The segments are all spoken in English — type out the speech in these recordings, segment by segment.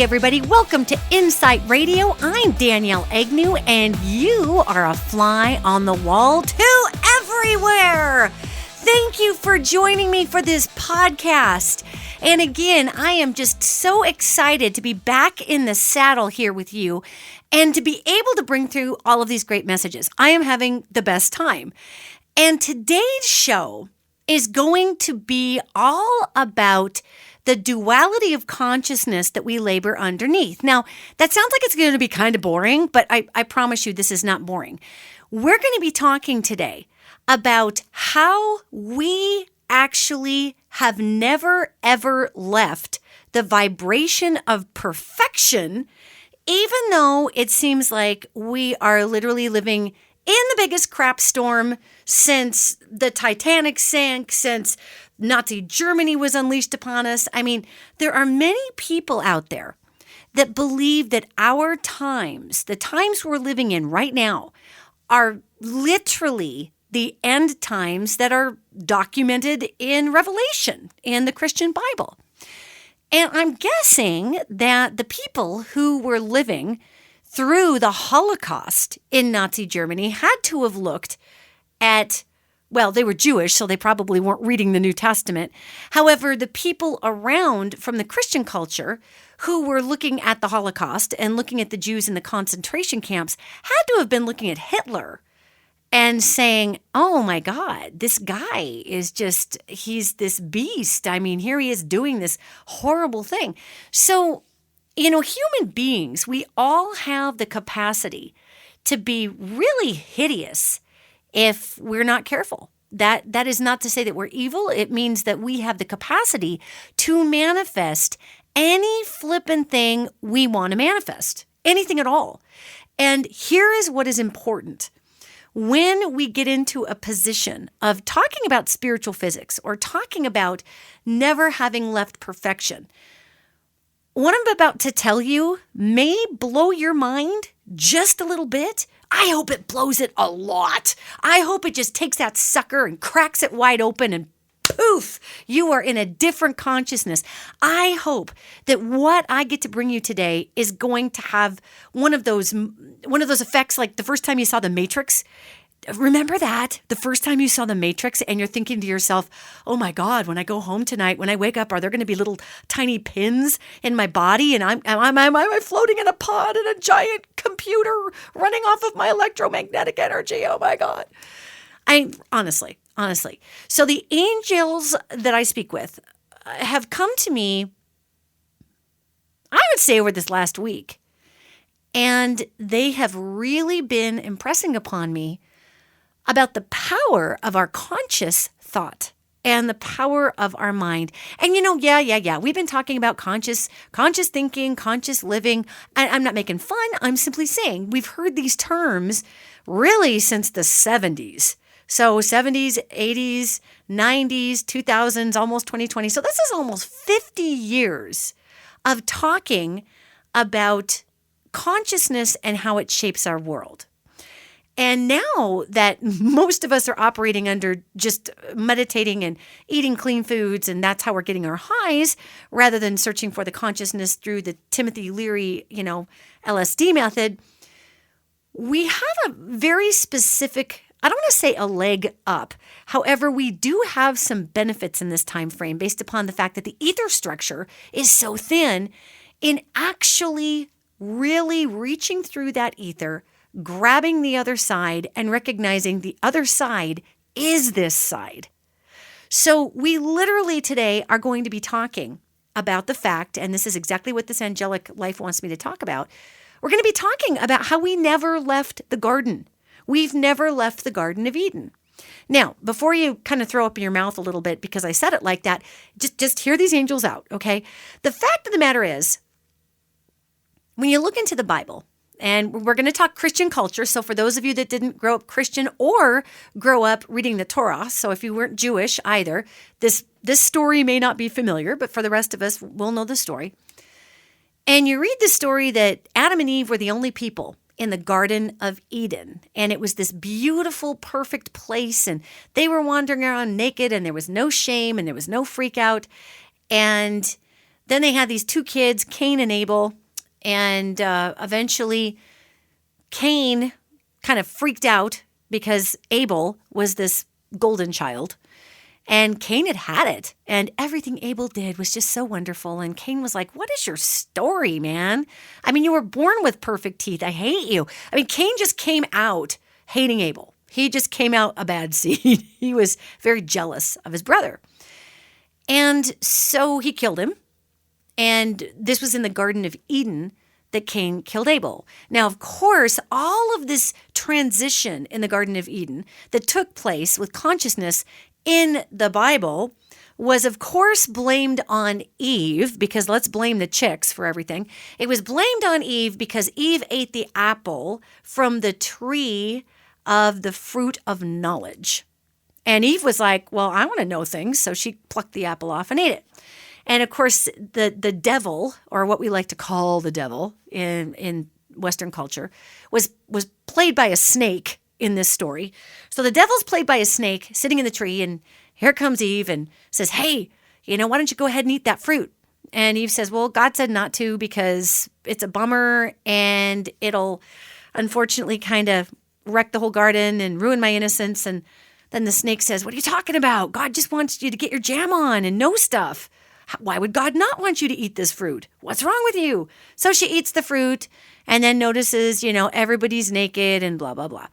Hey everybody, welcome to InPsight Radio. I'm Danielle Egnew, and you are a fly on the wall to everywhere. Thank you for joining me for this podcast. And again, I am just so excited to be back in the saddle here with you and to be able to bring through all of these great messages. I am having the best time. And today's show is going to be all about the duality of consciousness that we labor underneath. Now, that sounds like it's going to be kind of boring, but I promise you this is not boring. We're going to be talking today about how we actually have never, ever left the vibration of perfection, even though it seems like we are literally living in the biggest crap storm since the Titanic sank, since Nazi Germany was unleashed upon us. I mean, there are many people out there that believe that our times, the times we're living in right now, are literally the end times that are documented in Revelation in the Christian Bible. And I'm guessing that the people who were living through the Holocaust in Nazi Germany had to have looked at, well, they were Jewish, so they probably weren't reading the New Testament. However, the people around from the Christian culture who were looking at the Holocaust and looking at the Jews in the concentration camps had to have been looking at Hitler and saying, oh my God, this guy is just, he's this beast. I mean, here he is doing this horrible thing. So, human beings, we all have the capacity to be really hideous if we're not careful. That is not to say that we're evil. It means that we have the capacity to manifest any flippin' thing we want to manifest, anything at all. And here is what is important. When we get into a position of talking about spiritual physics or talking about never having left perfection, what I'm about to tell you may blow your mind just a little bit. I hope it blows it a lot. I hope it just takes that sucker and cracks it wide open and poof, you are in a different consciousness. I hope that what I get to bring you today is going to have one of those effects like the first time you saw The Matrix. Remember that? The first time you saw The Matrix and you're thinking to yourself, oh my God, when I go home tonight, when I wake up, are there going to be little tiny pins in my body? And am I floating in a pod in a giant computer running off of my electromagnetic energy? Oh my God. Honestly. So the angels that I speak with have come to me, I would say over this last week, and they have really been impressing upon me about the power of our conscious thought and the power of our mind. And yeah. We've been talking about conscious thinking, conscious living. I'm not making fun. I'm simply saying we've heard these terms really since the 70s. So 70s, 80s, 90s, 2000s, almost 2020. So this is almost 50 years of talking about consciousness and how it shapes our world. And now that most of us are operating under just meditating and eating clean foods, and that's how we're getting our highs, rather than searching for the consciousness through the Timothy Leary, LSD method, we have a very specific, I don't want to say a leg up. However, we do have some benefits in this time frame based upon the fact that the ether structure is so thin in actually really reaching through that ether, grabbing the other side and recognizing the other side is this side. So we literally today are going to be talking about the fact, and this is exactly what this angelic life wants me to talk about. We're going to be talking about how we never left the garden. We've never left the Garden of Eden. Now, before you kind of throw up in your mouth a little bit because I said it like that, just hear these angels out, okay? The fact of the matter is, when you look into the Bible, and we're going to talk Christian culture. So for those of you that didn't grow up Christian or grow up reading the Torah, so if you weren't Jewish either, this story may not be familiar, but for the rest of us, we'll know the story. And you read the story that Adam and Eve were the only people in the Garden of Eden. And it was this beautiful, perfect place. And they were wandering around naked and there was no shame and there was no freak out. And then they had these two kids, Cain and Abel, and eventually Cain kind of freaked out because Abel was this golden child. And Cain had it, and everything Abel did was just so wonderful. And Cain was like, what is your story, man? I mean, you were born with perfect teeth. I hate you. I mean, Cain just came out hating Abel. He just came out a bad seed. He was very jealous of his brother. And so he killed him. And this was in the Garden of Eden that Cain killed Abel. Now, of course, all of this transition in the Garden of Eden that took place with consciousness in the Bible was, of course, blamed on Eve, because let's blame the chicks for everything. It was blamed on Eve because Eve ate the apple from the tree of the fruit of knowledge. And Eve was like, well, I want to know things. So she plucked the apple off and ate it. And of course, the devil, or what we like to call the devil in Western culture, was played by a snake in this story. So the devil's played by a snake sitting in the tree, and here comes Eve and says, hey, why don't you go ahead and eat that fruit? And Eve says, well, God said not to because it's a bummer and it'll unfortunately kind of wreck the whole garden and ruin my innocence. And then the snake says, what are you talking about? God just wants you to get your jam on and know stuff. Why would God not want you to eat this fruit? What's wrong with you? So she eats the fruit and then notices, everybody's naked and blah, blah, blah.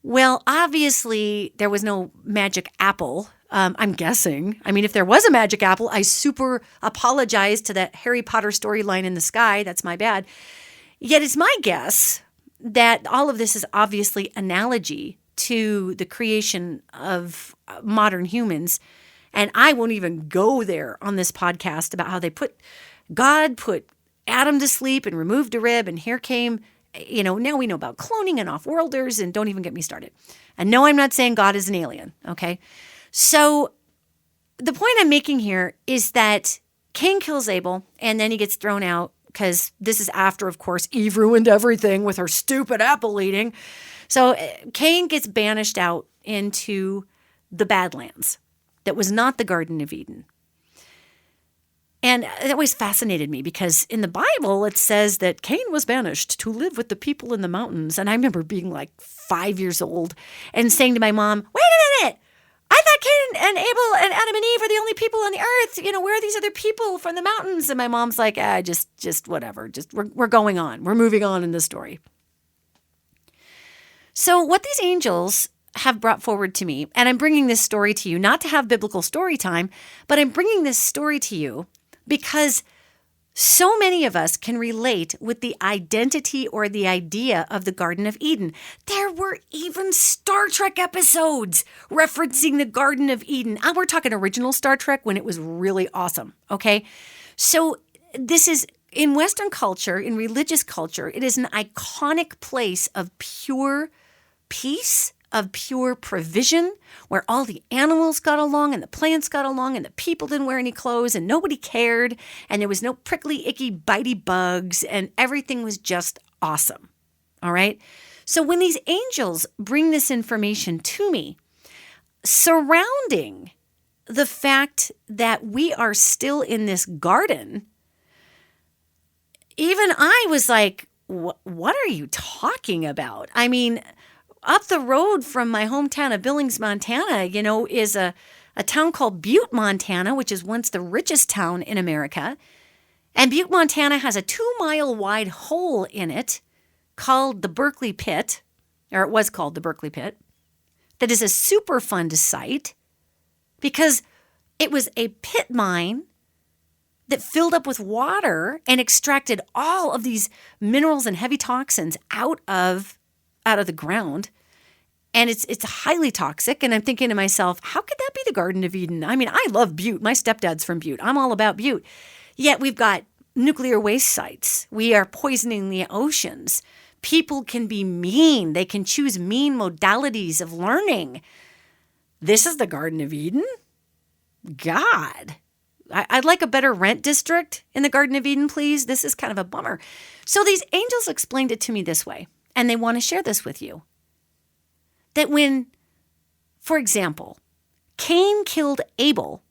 Well, obviously, there was no magic apple, I'm guessing. I mean, if there was a magic apple, I super apologize to that Harry Potter storyline in the sky. That's my bad. Yet it's my guess that all of this is obviously analogy to the creation of modern humans. And I won't even go there on this podcast about how God put Adam to sleep and removed a rib, and here came, now we know about cloning and off-worlders, and don't even get me started. And no, I'm not saying God is an alien, okay? So the point I'm making here is that Cain kills Abel, and then he gets thrown out because this is after, of course, Eve ruined everything with her stupid apple eating. So Cain gets banished out into the Badlands. That was not the Garden of Eden. And it always fascinated me because in the Bible, it says that Cain was banished to live with the people in the mountains. And I remember being like 5 years old and saying to my mom, wait a minute, I thought Cain and Abel and Adam and Eve are the only people on the earth. Where are these other people from the mountains? And my mom's like, just whatever. We're going on. We're moving on in the story. So what these angels have brought forward to me, and I'm bringing this story to you, not to have biblical story time, but I'm bringing this story to you because so many of us can relate with the identity or the idea of the Garden of Eden. There were even Star Trek episodes referencing the Garden of Eden. And we're talking original Star Trek when it was really awesome, okay? So this is, in Western culture, in religious culture, it is an iconic place of pure peace, of pure provision, where all the animals got along and the plants got along and the people didn't wear any clothes and nobody cared and there was no prickly, icky, bitey bugs and everything was just awesome. All right? So when these angels bring this information to me, surrounding the fact that we are still in this garden, even I was like, what are you talking about? I mean, up the road from my hometown of Billings, Montana, is a town called Butte, Montana, which is once the richest town in America. And Butte, Montana has a 2-mile wide hole in it called the Berkeley Pit, or it was called the Berkeley Pit, that is a Superfund site because it was a pit mine that filled up with water and extracted all of these minerals and heavy toxins out of the ground, and it's highly toxic. And I'm thinking to myself, how could that be the Garden of Eden? I mean, I love Butte. My stepdad's from Butte. I'm all about Butte. Yet we've got nuclear waste sites. We are poisoning the oceans. People can be mean. They can choose mean modalities of learning. This is the Garden of Eden? God. I'd like a better rent district in the Garden of Eden, please. This is kind of a bummer. So these angels explained it to me this way. And they want to share this with you. That when, for example, Cain killed Abel,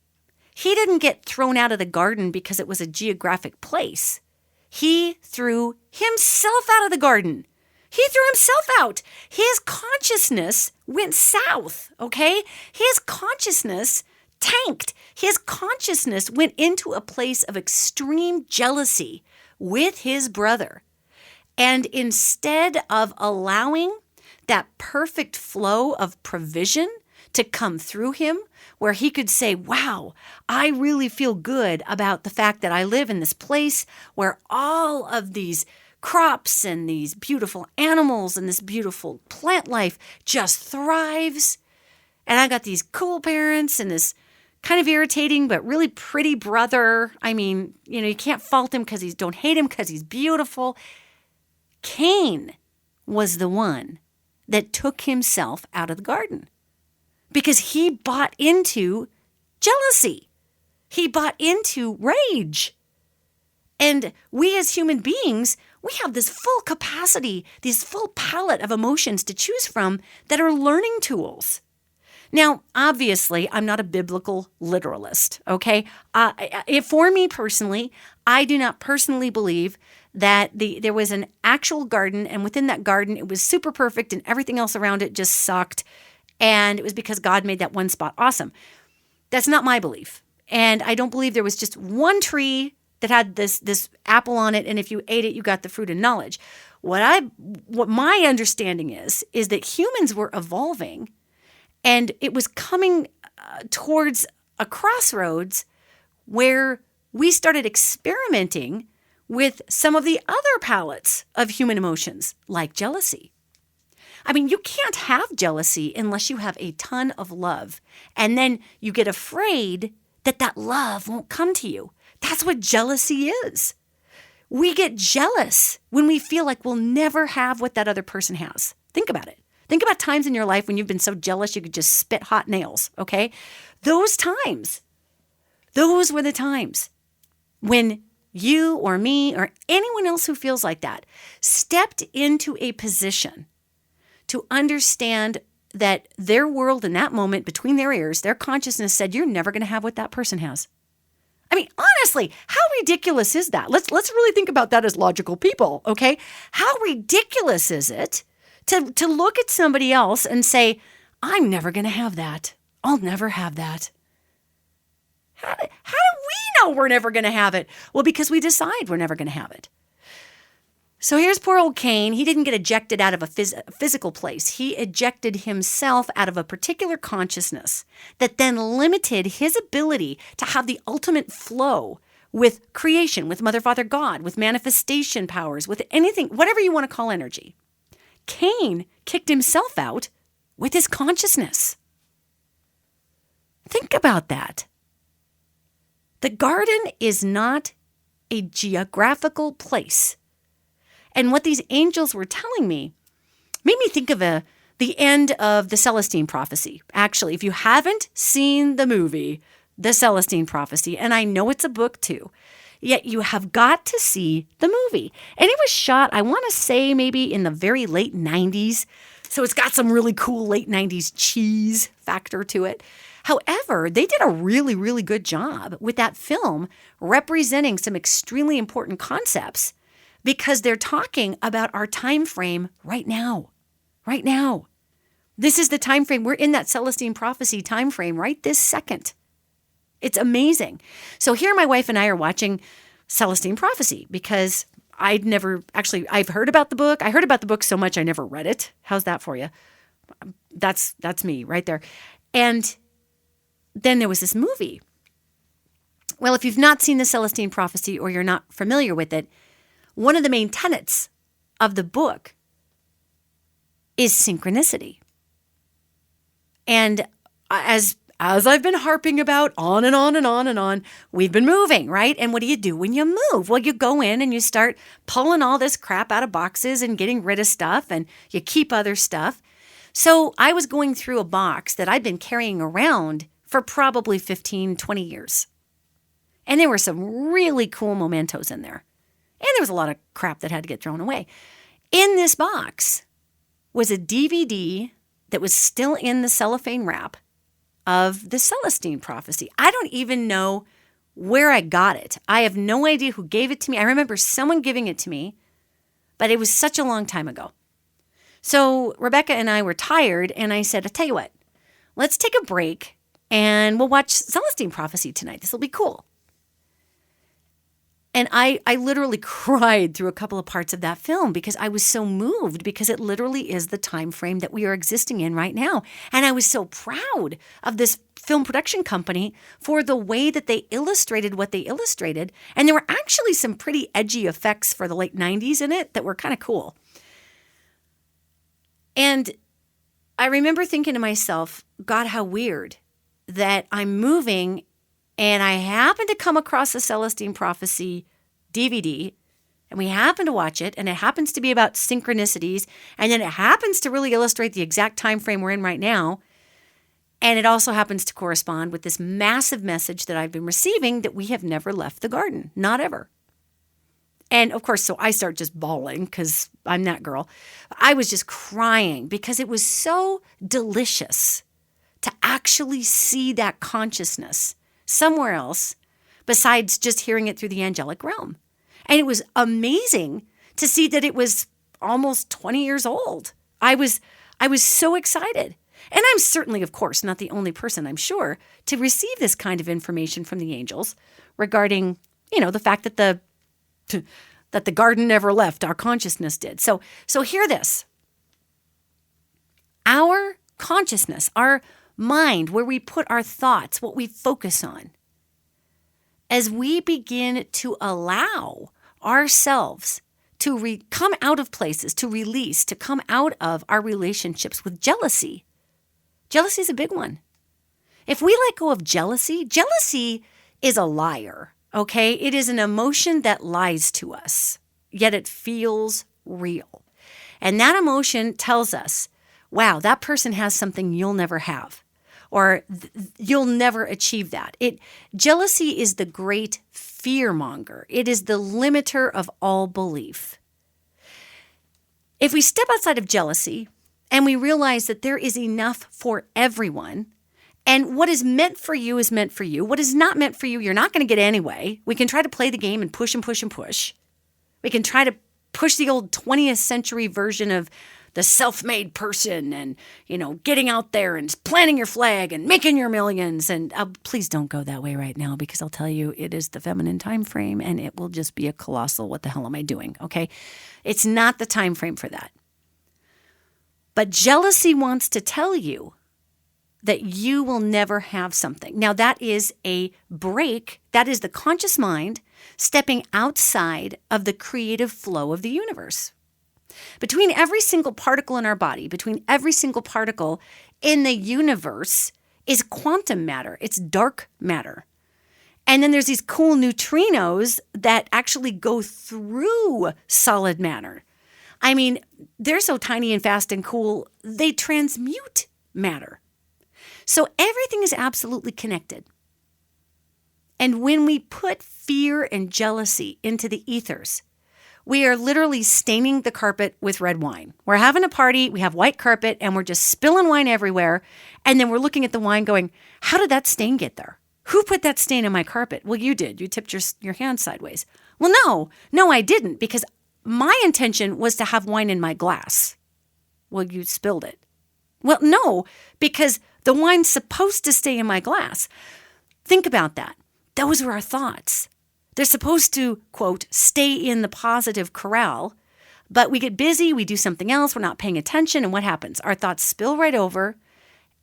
he didn't get thrown out of the garden because it was a geographic place. He threw himself out of the garden. He threw himself out. His consciousness went south, okay? His consciousness tanked. His consciousness went into a place of extreme jealousy with his brother. And instead of allowing that perfect flow of provision to come through him, where he could say, wow, I really feel good about the fact that I live in this place where all of these crops and these beautiful animals and this beautiful plant life just thrives. And I got these cool parents and this kind of irritating but really pretty brother. I mean, you can't fault him because don't hate him because he's beautiful. Cain was the one that took himself out of the garden because he bought into jealousy. He bought into rage. And we as human beings, we have this full capacity, this full palette of emotions to choose from that are learning tools. Now, obviously, I'm not a biblical literalist, okay? For me personally, I do not personally believe that there was an actual garden, and within that garden, it was super perfect, and everything else around it just sucked, and it was because God made that one spot awesome. That's not my belief, and I don't believe there was just one tree that had this apple on it, and if you ate it, you got the fruit of knowledge. What my understanding is that humans were evolving, and it was coming towards a crossroads where we started experimenting with some of the other palettes of human emotions, like jealousy. I mean, you can't have jealousy unless you have a ton of love, and then you get afraid that love won't come to you. That's what jealousy is. We get jealous when we feel like we'll never have what that other person has. Think about it. Think about times in your life when you've been so jealous you could just spit hot nails, okay? Those were the times when you or me or anyone else who feels like that stepped into a position to understand that their world in that moment between their ears, their consciousness said, you're never going to have what that person has. I mean, honestly, how ridiculous is that? Let's really think about that as logical people, okay? How ridiculous is it to look at somebody else and say, I'm never going to have that. I'll never have that. How do we know we're never going to have it? Well, because we decide we're never going to have it. So here's poor old Cain. He didn't get ejected out of a physical place. He ejected himself out of a particular consciousness that then limited his ability to have the ultimate flow with creation, with Mother, Father, God, with manifestation powers, with anything, whatever you want to call energy. Cain kicked himself out with his consciousness. Think about that. The garden is not a geographical place. And what these angels were telling me made me think of the end of the Celestine prophecy. Actually, if you haven't seen the movie, The Celestine Prophecy, and I know it's a book too, yet you have got to see the movie. And it was shot, I want to say, maybe in the very late 90s. So it's got some really cool late 90s cheese factor to it. However, they did a really, really good job with that film representing some extremely important concepts because they're talking about our time frame right now. Right now. This is the time frame. We're in that Celestine prophecy time frame right this second. It's amazing. So here my wife and I are watching Celestine prophecy because I've heard about the book. I heard about the book so much I never read it. How's that for you? That's me right there. And then there was this movie. Well, if you've not seen the Celestine prophecy or you're not familiar with it, one of the main tenets of the book is synchronicity. And as I've been harping about on and on and on and on, we've been moving, right? And what do you do when you move? Well, you go in and you start pulling all this crap out of boxes and getting rid of stuff, and you keep other stuff. So I was going through a box that I'd been carrying around for probably 15, 20 years. And there were some really cool mementos in there. And there was a lot of crap that had to get thrown away. In this box was a DVD that was still in the cellophane wrap of the Celestine prophecy. I don't even know where I got it. I have no idea who gave it to me. I remember someone giving it to me, but it was such a long time ago. So Rebecca and I were tired, and I said, I'll tell you what, let's take a break, and we'll watch Celestine prophecy tonight. This will be cool. And I literally cried through a couple of parts of that film because I was so moved, because it literally is the time frame that we are existing in right now. And I was so proud of this film production company for the way that they illustrated what they illustrated. And there were actually some pretty edgy effects for the late 90s in it that were kind of cool. And I remember thinking to myself, God, how weird that I'm moving and I happen to come across the Celestine Prophecy DVD, and we happen to watch it, and it happens to be about synchronicities, and then it happens to really illustrate the exact time frame we're in right now, and it also happens to correspond with this massive message that I've been receiving that we have never left the garden, not ever. And of course, so I start just bawling because I'm that girl. I was just crying because it was so delicious to actually see that consciousness somewhere else besides just hearing it through the angelic realm. And it was amazing to see that it was almost 20 years old. I was so excited. And I'm certainly, of course, not the only person, I'm sure, to receive this kind of information from the angels regarding, the fact that the garden never left, our consciousness did. So hear this. Our consciousness, our mind, where we put our thoughts, what we focus on, as we begin to allow ourselves to come out of places, to release, to come out of our relationships with jealousy. Jealousy is a big one. If we let go of jealousy is a liar, okay? It is an emotion that lies to us, yet it feels real. And that emotion tells us, wow, that person has something you'll never have, or you'll never achieve that. Jealousy is the great fearmonger. It is the limiter of all belief. If we step outside of jealousy and we realize that there is enough for everyone, and what is meant for you is meant for you. What is not meant for you, you're not going to get anyway. We can try to play the game and push and push and push. We can try to push the old 20th century version of the self-made person and, getting out there and planting your flag and making your millions. And please don't go that way right now, because I'll tell you, it is the feminine time frame and it will just be a colossal, what the hell am I doing? Okay. It's not the time frame for that. But jealousy wants to tell you that you will never have something. Now, that is a break. That is the conscious mind stepping outside of the creative flow of the universe. Between every single particle in our body, between every single particle in the universe is quantum matter. It's dark matter. And then there's these cool neutrinos that actually go through solid matter. I mean, they're so tiny and fast and cool, they transmute matter. So everything is absolutely connected. And when we put fear and jealousy into the ethers, we are literally staining the carpet with red wine. We're having a party, we have white carpet, and we're just spilling wine everywhere. And then we're looking at the wine going, how did that stain get there? Who put that stain on my carpet? Well, you did. You tipped your hand sideways. Well, no, I didn't, because my intention was to have wine in my glass. Well, you spilled it. Well, no, because the wine's supposed to stay in my glass. Think about that. Those were our thoughts. They're supposed to, quote, stay in the positive corral, but we get busy, we do something else, we're not paying attention, and what happens? Our thoughts spill right over,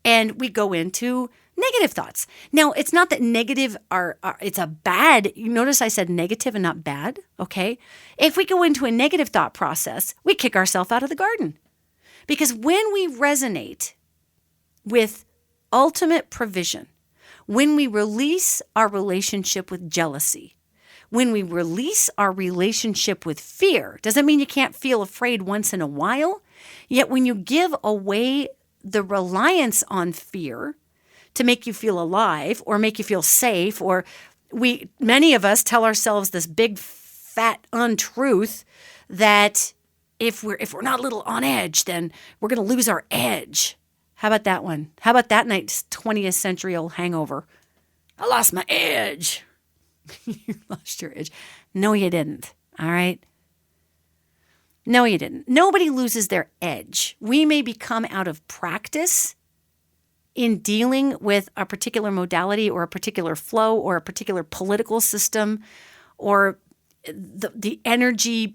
and we go into negative thoughts. Now, it's not that negative it's a bad, you notice I said negative and not bad, okay? If we go into a negative thought process, we kick ourselves out of the garden. Because when we resonate with ultimate provision, when we release our relationship with jealousy, when we release our relationship with fear, doesn't mean you can't feel afraid once in a while. Yet when you give away the reliance on fear to make you feel alive or make you feel safe, or many of us tell ourselves this big fat untruth that if we're not a little on edge, then we're going to lose our edge. How about that one? How about that night's 20th century old hangover? I lost my edge. You lost your edge. No, you didn't. All right? No, you didn't. Nobody loses their edge. We may become out of practice in dealing with a particular modality or a particular flow or a particular political system or the energy,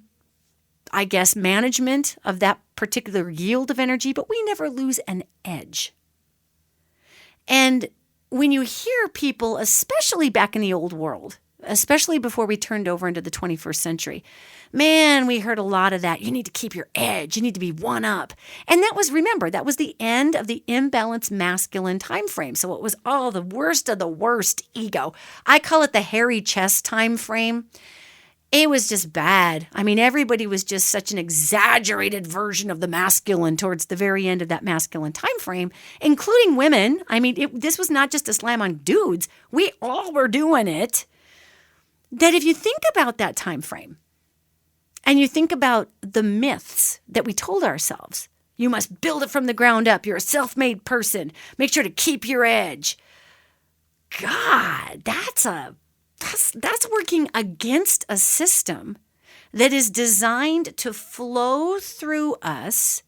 I guess, management of that particular yield of energy, but we never lose an edge. And when you hear people, especially back in the old world, especially before we turned over into the 21st century, man, we heard a lot of that. You need to keep your edge. You need to be one up. And that was, remember, that was the end of the imbalanced masculine time frame. So it was all the worst of the worst ego. I call it the hairy chest time frame. It was just bad. I mean, everybody was just such an exaggerated version of the masculine towards the very end of that masculine time frame, including women. I mean, this was not just a slam on dudes. We all were doing it. That if you think about that time frame and you think about the myths that we told ourselves, you must build it from the ground up. You're a self-made person. Make sure to keep your edge. God, that's working against a system that is designed to flow through us,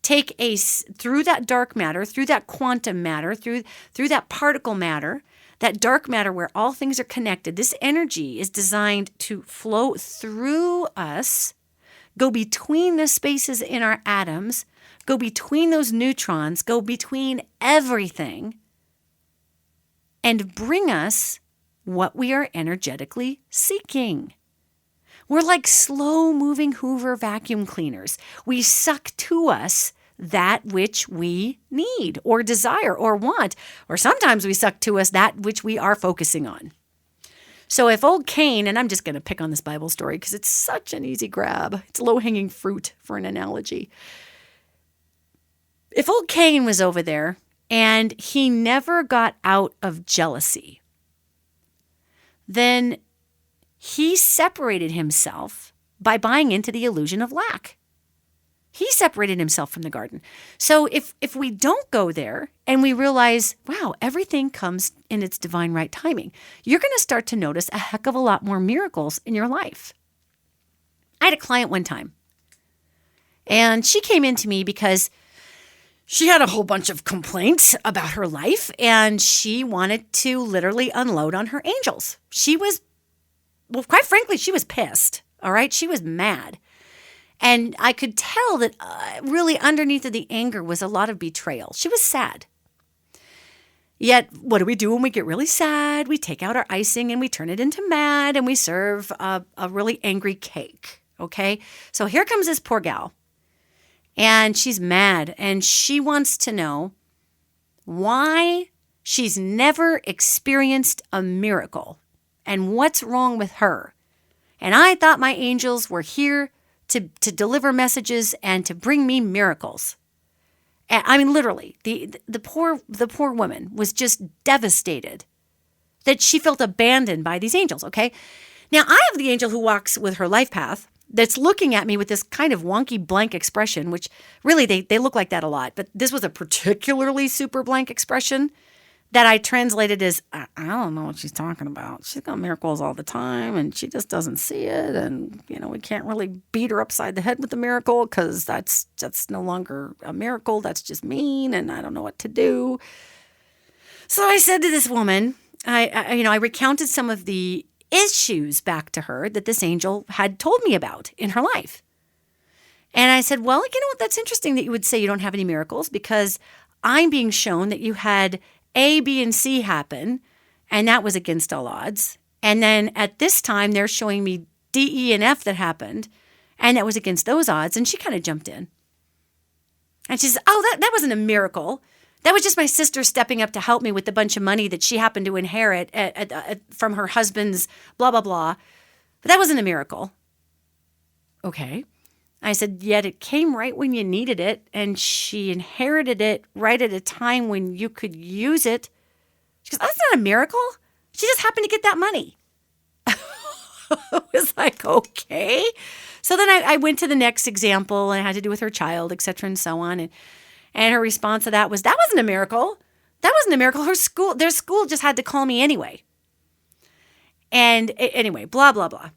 through that dark matter, through that quantum matter, through that particle matter, that dark matter where all things are connected. This energy is designed to flow through us, go between the spaces in our atoms, go between those neutrons, go between everything, and bring us what we are energetically seeking. We're like slow-moving Hoover vacuum cleaners. We suck to us that which we need or desire or want, or sometimes we suck to us that which we are focusing on. So if old Cain, and I'm just going to pick on this Bible story because it's such an easy grab. It's low-hanging fruit for an analogy. If old Cain was over there and he never got out of jealousy, then he separated himself by buying into the illusion of lack. He separated himself from the garden. So if we don't go there and we realize, wow, everything comes in its divine right timing, you're going to start to notice a heck of a lot more miracles in your life. I had a client one time, and she came in to me because she had a whole bunch of complaints about her life, and she wanted to literally unload on her angels. She was, well, quite frankly, she was pissed, all right? She was mad. And I could tell that really underneath of the anger was a lot of betrayal. She was sad. Yet, what do we do when we get really sad? We take out our icing and we turn it into mad and we serve a really angry cake, okay? So here comes this poor gal. And she's mad and she wants to know why she's never experienced a miracle and what's wrong with her. And I thought my angels were here to deliver messages and to bring me miracles. I mean, literally, the poor woman was just devastated that she felt abandoned by these angels, okay? Now, I have the angel who walks with her life path that's looking at me with this kind of wonky blank expression, which really they look like that a lot, but this was a particularly super blank expression that I translated as, I don't know what she's talking about. She's got miracles all the time, and she just doesn't see it. And, we can't really beat her upside the head with the miracle because that's no longer a miracle. That's just mean, and I don't know what to do. So I said to this woman, I recounted some of the issues back to her that this angel had told me about in her life. And I said, well, you know what? That's interesting that you would say you don't have any miracles because I'm being shown that you had A, B, and C happen, and that was against all odds. And then at this time, they're showing me D, E, and F that happened, and that was against those odds. And she kind of jumped in. And she says, oh, that wasn't a miracle. That was just my sister stepping up to help me with a bunch of money that she happened to inherit from her husband's blah, blah, blah. But that wasn't a miracle. Okay. I said, yet it came right when you needed it, and she inherited it right at a time when you could use it. She goes, that's not a miracle. She just happened to get that money. I was like, okay. So then I went to the next example, and it had to do with her child, et cetera, and so on. And her response to that was, that wasn't a miracle. That wasn't a miracle. Their school just had to call me anyway. And anyway, blah, blah, blah.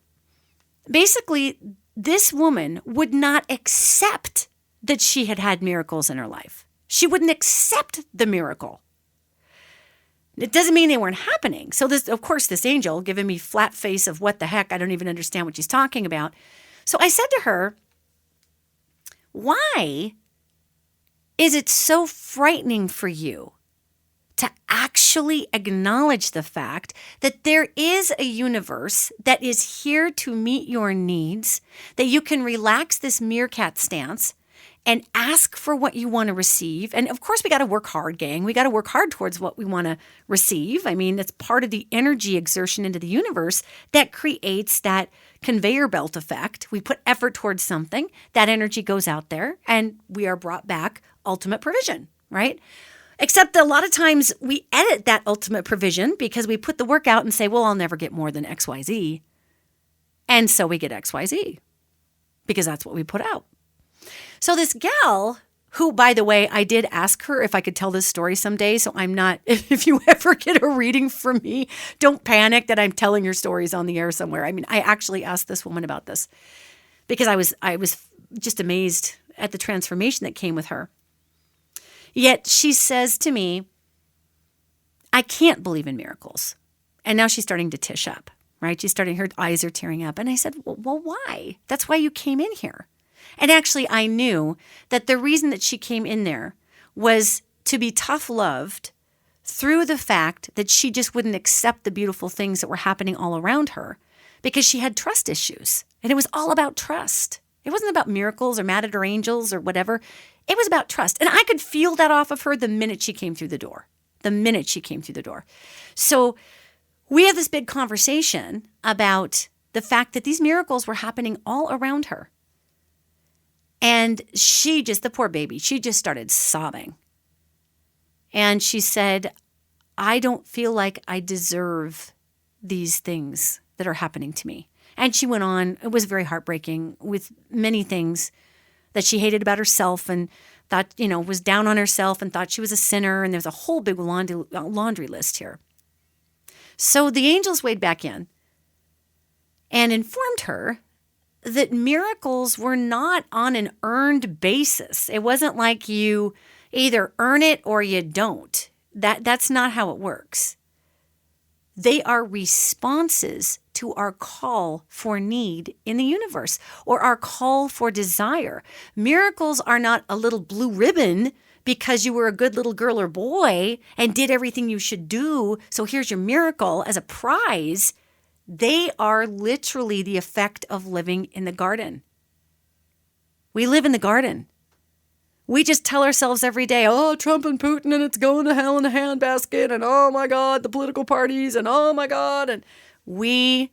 Basically, this woman would not accept that she had had miracles in her life. She wouldn't accept the miracle. It doesn't mean they weren't happening. So this, of course, this angel giving me flat face of what the heck, I don't even understand what she's talking about. So I said to her, why is it so frightening for you to actually acknowledge the fact that there is a universe that is here to meet your needs, that you can relax this meerkat stance and ask for what you want to receive? And of course, we got to work hard, gang. We got to work hard towards what we want to receive. I mean, it's part of the energy exertion into the universe that creates that conveyor belt effect. We put effort towards something, that energy goes out there, and we are brought back ultimate provision, right? Except that a lot of times we edit that ultimate provision because we put the work out and say, well, I'll never get more than XYZ. And so we get XYZ because that's what we put out. So this gal, who, by the way, I did ask her if I could tell this story someday. So I'm not, if you ever get a reading from me, don't panic that I'm telling your stories on the air somewhere. I mean, I actually asked this woman about this because I was just amazed at the transformation that came with her. Yet she says to me, I can't believe in miracles. And now she's starting to tish up, right? She's starting, her eyes are tearing up. And I said, well, why? That's why you came in here. And actually, I knew that the reason that she came in there was to be tough loved through the fact that she just wouldn't accept the beautiful things that were happening all around her because she had trust issues. And it was all about trust. It wasn't about miracles or mad at her angels or whatever. It was about trust. And I could feel that off of her the minute she came through the door. So we have this big conversation about the fact that these miracles were happening all around her. And she just, the poor baby, she just started sobbing. And she said, I don't feel like I deserve these things that are happening to me. And she went on, it was very heartbreaking with many things that she hated about herself and thought, was down on herself and thought she was a sinner. And there's a whole big laundry list here. So the angels weighed back in and informed her that miracles were not on an earned basis. It wasn't like you either earn it or you don't. That's not how it works. They are responses to our call for need in the universe or our call for desire. Miracles are not a little blue ribbon because you were a good little girl or boy and did everything you should do. So here's your miracle as a prize. They are literally the effect of living in the garden. We live in the garden. We just tell ourselves every day, oh, Trump and Putin, and it's going to hell in a handbasket, and oh my God, the political parties, and oh my God. And we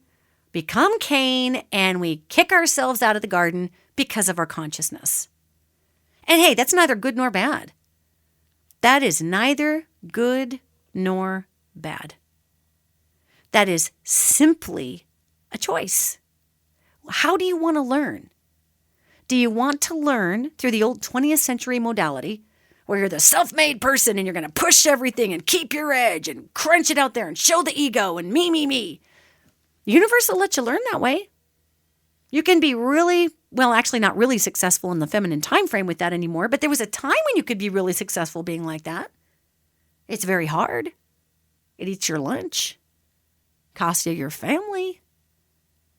become Cain and we kick ourselves out of the garden because of our consciousness. And hey, that's neither good nor bad. That is neither good nor bad. That is simply a choice. How do you want to learn? Do you want to learn through the old 20th century modality where you're the self-made person and you're going to push everything and keep your edge and crunch it out there and show the ego and me? The universe will let you learn that way. You can be really, well, actually not really successful in the feminine time frame with that anymore, but there was a time when you could be really successful being like that. It's very hard. It eats your lunch. Cost you your family.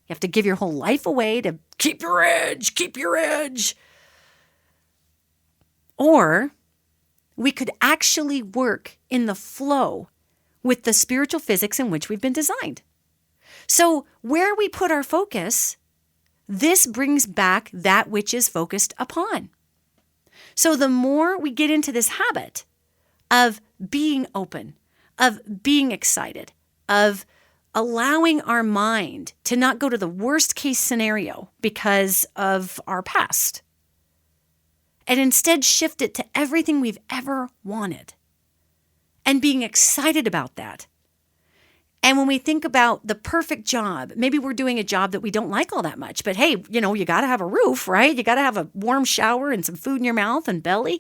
You have to give your whole life away to keep your edge. Or we could actually work in the flow with the spiritual physics in which we've been designed. So where we put our focus, this brings back that which is focused upon. So the more we get into this habit of being open, of being excited, of allowing our mind to not go to the worst case scenario because of our past, and instead shift it to everything we've ever wanted and being excited about that. And when we think about the perfect job, maybe we're doing a job that we don't like all that much, but hey, you got to have a roof, right? You got to have a warm shower and some food in your mouth and belly.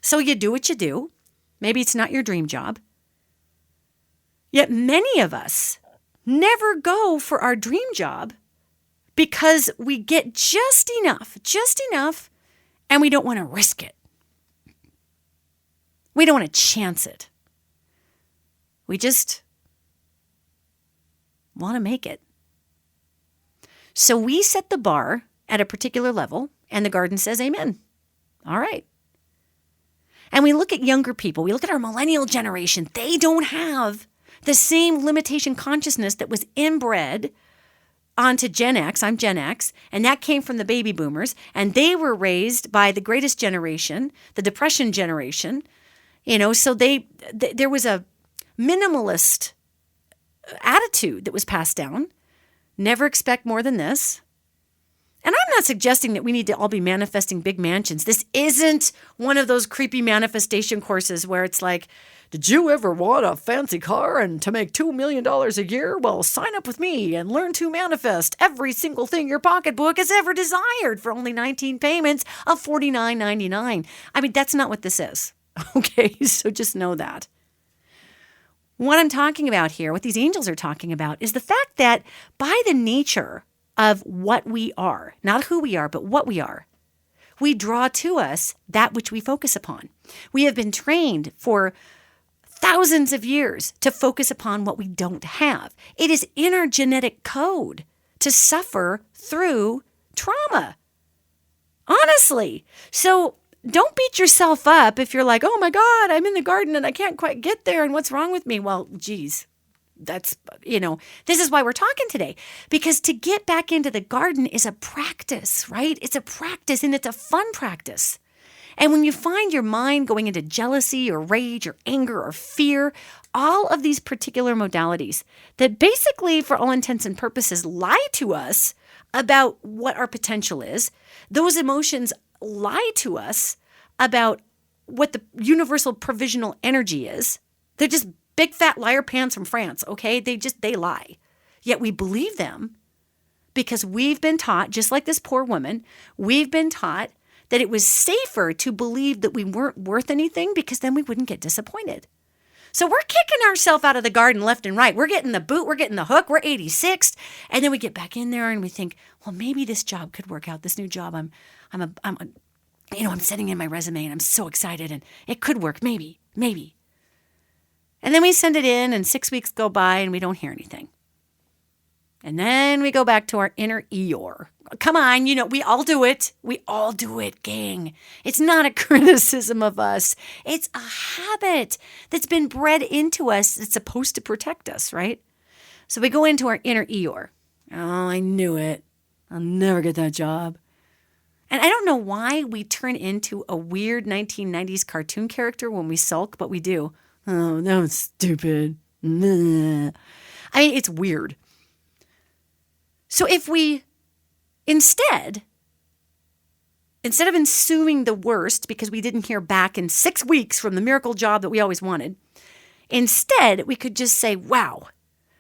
So you do what you do. Maybe it's not your dream job. Yet many of us never go for our dream job because we get just enough, and we don't want to risk it. We don't want to chance it. We just want to make it. So we set the bar at a particular level, and the garden says amen. All right. And we look at younger people. We look at our millennial generation. They don't have the same limitation consciousness that was inbred onto Gen X. I'm Gen X. And that came from the baby boomers. And they were raised by the greatest generation, the Depression generation. So there was a minimalist attitude that was passed down. Never expect more than this. And I'm not suggesting that we need to all be manifesting big mansions. This isn't one of those creepy manifestation courses where it's like, did you ever want a fancy car and to make $2 million a year? Well, sign up with me and learn to manifest every single thing your pocketbook has ever desired for only 19 payments of $49.99. I mean, that's not what this is. Okay, so just know that. What I'm talking about here, what these angels are talking about, is the fact that by the nature of what we are, not who we are, but what we are, we draw to us that which we focus upon. We have been trained for thousands of years to focus upon what we don't have. It is in our genetic code to suffer through trauma. Honestly. So don't beat yourself up if you're like, oh my God, I'm in the garden and I can't quite get there and what's wrong with me? Well, geez, this is why we're talking today. Because to get back into the garden is a practice, right? It's a practice and it's a fun practice. And when you find your mind going into jealousy or rage or anger or fear, all of these particular modalities that basically, for all intents and purposes, lie to us about what our potential is, those emotions lie to us about what the universal provisional energy is. They're just big fat liar pants from France, okay? They lie. Yet we believe them because we've been taught, just like this poor woman, we've been taught that it was safer to believe that we weren't worth anything because then we wouldn't get disappointed. So we're kicking ourselves out of the garden left and right. We're getting the boot, we're getting the hook, we're 86th. And then we get back in there and we think, well, maybe this job could work out. This new job, I'm sending in my resume and I'm so excited and it could work, maybe. And then we send it in and 6 weeks go by and we don't hear anything. And then we go back to our inner Eeyore. Come on, we all do it. We all do it, gang. It's not a criticism of us. It's a habit that's been bred into us that's supposed to protect us, right? So we go into our inner Eeyore. Oh, I knew it. I'll never get that job. And I don't know why we turn into a weird 1990s cartoon character when we sulk, but we do. Oh, that was stupid. Nah. I mean, it's weird. So if we instead of assuming the worst because we didn't hear back in 6 weeks from the miracle job that we always wanted, instead we could just say, wow,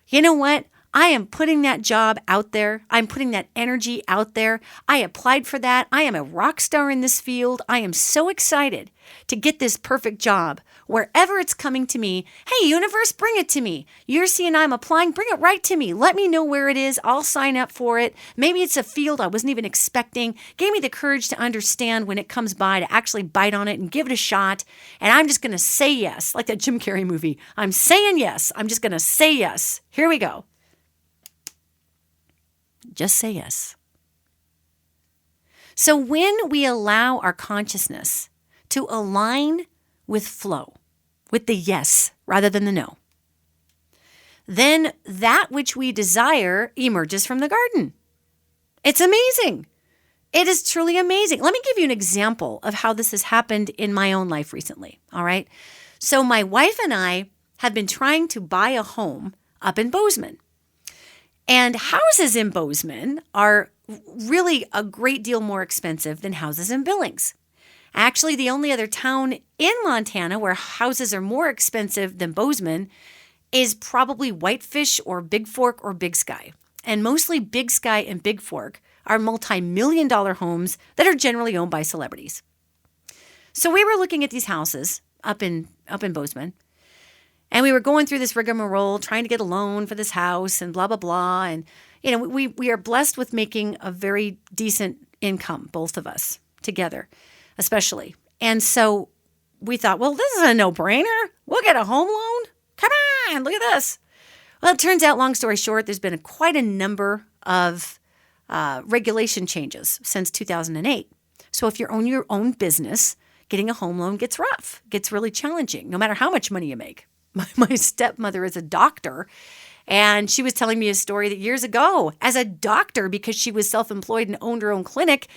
you know what? I am putting that job out there. I'm putting that energy out there. I applied for that. I am a rock star in this field. I am so excited to get this perfect job. Wherever it's coming to me, hey, universe, bring it to me. You're seeing I'm applying, bring it right to me. Let me know where it is. I'll sign up for it. Maybe it's a field I wasn't even expecting. Gave me the courage to understand when it comes by to actually bite on it and give it a shot. And I'm just going to say yes, like that Jim Carrey movie. I'm saying yes. I'm just going to say yes. Here we go. Just say yes. So when we allow our consciousness to align with flow, with the yes rather than the no, then that which we desire emerges from the garden. It's amazing. It is truly amazing. Let me give you an example of how this has happened in my own life recently. All right. So my wife and I have been trying to buy a home up in Bozeman. And houses in Bozeman are really a great deal more expensive than houses in Billings. Actually, the only other town in Montana where houses are more expensive than Bozeman is probably Whitefish or Big Fork or Big Sky. And mostly Big Sky and Big Fork are multi-million-dollar homes that are generally owned by celebrities. So we were looking at these houses up in Bozeman, and we were going through this rigmarole trying to get a loan for this house and blah, blah, blah. And, we are blessed with making a very decent income, both of us together, especially. And so we thought, well, this is a no-brainer. We'll get a home loan. Come on, look at this. Well, it turns out, long story short, there's been quite a number of regulation changes since 2008. So if you own your own business, getting a home loan gets rough, gets really challenging, no matter how much money you make. My stepmother is a doctor, and she was telling me a story that years ago, as a doctor, because she was self-employed and owned her own clinic,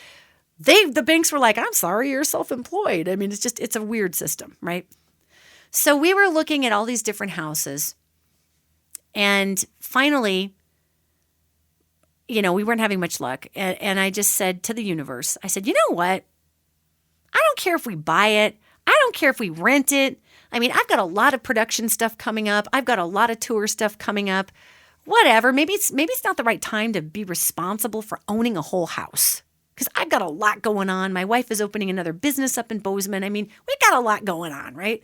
the banks were like, I'm sorry, you're self-employed. I mean, it's a weird system, right? So we were looking at all these different houses, and finally, we weren't having much luck. And I just said to the universe, I said, you know what? I don't care if we buy it. I don't care if we rent it. I mean, I've got a lot of production stuff coming up. I've got a lot of tour stuff coming up. Whatever. Maybe it's not the right time to be responsible for owning a whole house, because I've got a lot going on. My wife is opening another business up in Bozeman. I mean, we got a lot going on, right?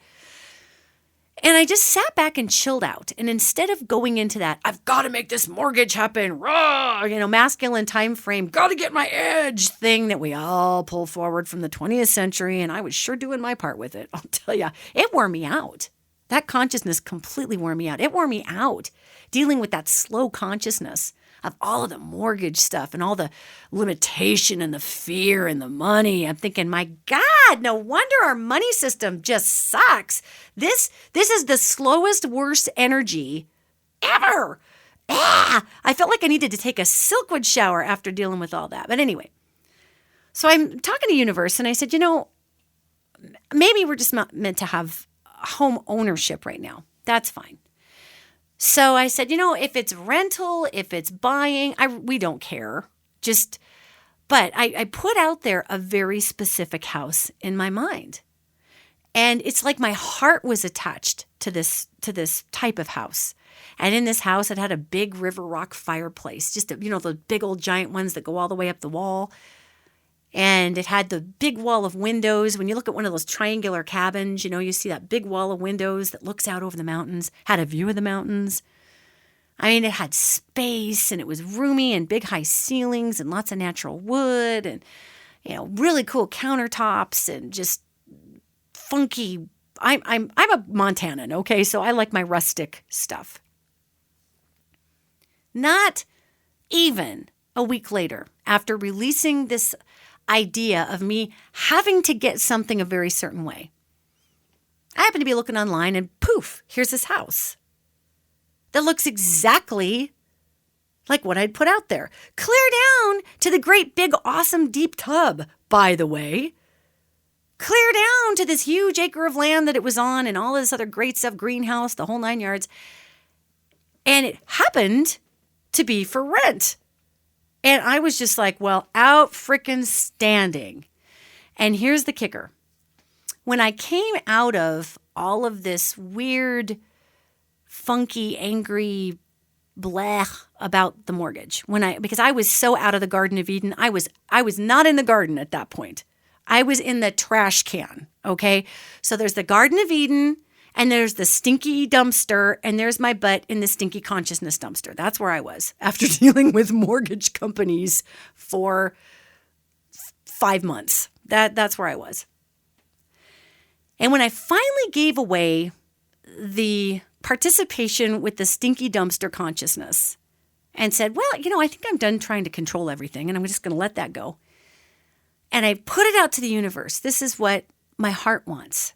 And I just sat back and chilled out. And instead of going into that, I've got to make this mortgage happen, raw, masculine time frame, got to get my edge thing that we all pull forward from the 20th century. And I was sure doing my part with it. I'll tell you, it wore me out. That consciousness completely wore me out. It wore me out dealing with that slow consciousness of all of the mortgage stuff and all the limitation and the fear and the money. I'm thinking, my God, no wonder our money system just sucks. This is the slowest, worst energy ever. I felt like I needed to take a Silkwood shower after dealing with all that. But anyway, so I'm talking to Universe, and I said, maybe we're just not meant to have home ownership right now. That's fine. So I said, if it's rental, if it's buying, we don't care. But I put out there a very specific house in my mind. And it's like my heart was attached to this type of house. And in this house, it had a big river rock fireplace, just, the big old giant ones that go all the way up the wall. And it had the big wall of windows. When you look at one of those triangular cabins, you see that big wall of windows that looks out over the mountains, had a view of the mountains. I mean, it had space, and it was roomy and big high ceilings and lots of natural wood and, really cool countertops and just funky. I'm a Montanan, okay? So I like my rustic stuff. Not even a week later, after releasing this idea of me having to get something a very certain way, I happen to be looking online, and poof, here's this house that looks exactly like what I'd put out there. Clear down to the great big awesome deep tub, by the way. Clear down to this huge acre of land that it was on and all this other great stuff, greenhouse, the whole 9 yards. And it happened to be for rent. And I was just like, well, out frickin' standing. And here's the kicker. When I came out of all of this weird, funky, angry blech about the mortgage, because I was so out of the Garden of Eden, I was not in the garden at that point. I was in the trash can, okay? So there's the Garden of Eden, and there's the stinky dumpster, and there's my butt in the stinky consciousness dumpster. That's where I was after dealing with mortgage companies for 5 months. That's where I was. And when I finally gave away the participation with the stinky dumpster consciousness and said, well, I think I'm done trying to control everything, and I'm just going to let that go. And I put it out to the universe. This is what my heart wants.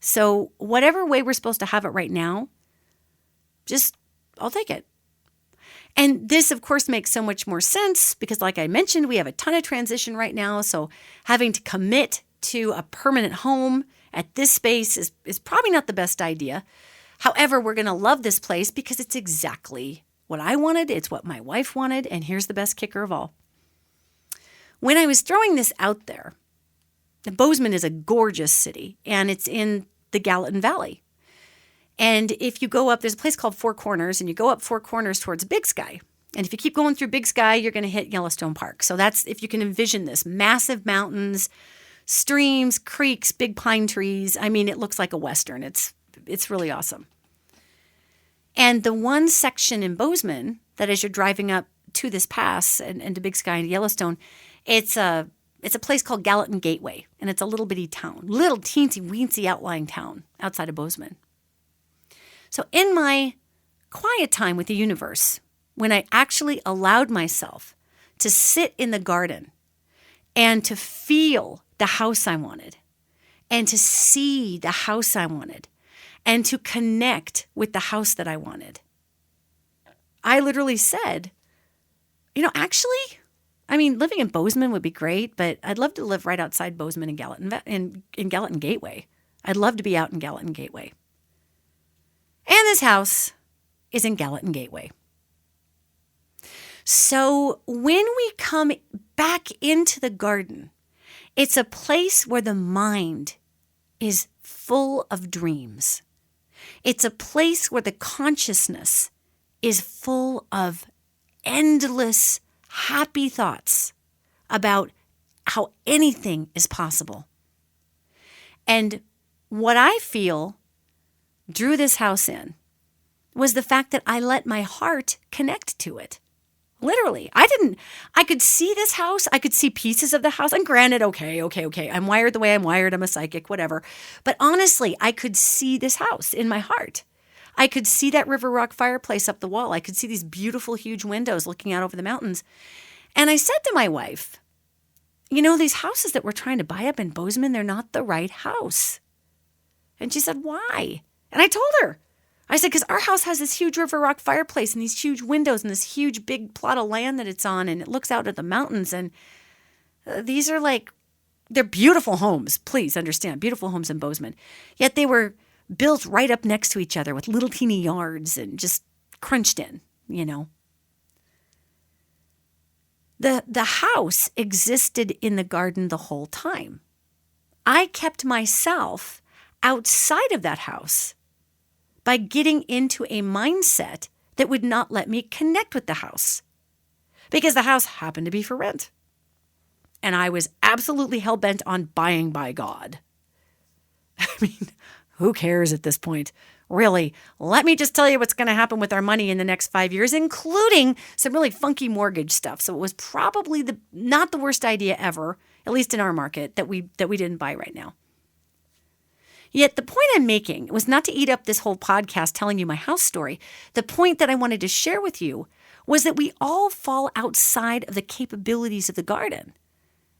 So whatever way we're supposed to have it right now, I'll take it. And this, of course, makes so much more sense because, like I mentioned, we have a ton of transition right now. So having to commit to a permanent home at this space is probably not the best idea. However, we're going to love this place because it's exactly what I wanted. It's what my wife wanted. And here's the best kicker of all. When I was throwing this out there, Bozeman is a gorgeous city, and it's in the Gallatin Valley. And if you go up, there's a place called Four Corners, and you go up Four Corners towards Big Sky. And if you keep going through Big Sky, you're going to hit Yellowstone Park. So that's, if you can envision this, massive mountains, streams, creeks, big pine trees. I mean, it looks like a Western. It's really awesome. And the one section in Bozeman that as you're driving up to this pass and to Big Sky and Yellowstone, it's a place called Gallatin Gateway, and it's a little bitty town, little teensy-weensy outlying town outside of Bozeman. So in my quiet time with the universe, when I actually allowed myself to sit in the garden and to feel the house I wanted, and to see the house I wanted, and to connect with the house that I wanted, I literally said, actually, living in Bozeman would be great, but I'd love to live right outside Bozeman and Gallatin, in Gallatin Gateway. I'd love to be out in Gallatin Gateway. And this house is in Gallatin Gateway. So when we come back into the garden, it's a place where the mind is full of dreams. It's a place where the consciousness is full of endless happy thoughts about how anything is possible. And what I feel drew this house in was the fact that I let my heart connect to it. Literally, I could see this house. I could see pieces of the house. And granted, okay. I'm wired the way I'm wired. I'm a psychic, whatever. But honestly, I could see this house in my heart. I could see that river rock fireplace up the wall. I could see these beautiful, huge windows looking out over the mountains. And I said to my wife, these houses that we're trying to buy up in Bozeman, they're not the right house. And she said, why? And I told her. I said, because our house has this huge river rock fireplace and these huge windows and this huge big plot of land that it's on, and it looks out at the mountains. And these are they're beautiful homes. Please understand, beautiful homes in Bozeman. Yet they were built right up next to each other with little teeny yards and just crunched in, The house existed in the garden the whole time. I kept myself outside of that house by getting into a mindset that would not let me connect with the house, because the house happened to be for rent. And I was absolutely hell-bent on buying by God. Who cares at this point? Really, let me just tell you what's going to happen with our money in the next 5 years, including some really funky mortgage stuff. So it was probably not the worst idea ever, at least in our market, that we didn't buy right now. Yet the point I'm making was not to eat up this whole podcast telling you my house story. The point that I wanted to share with you was that we all fall outside of the capabilities of the garden.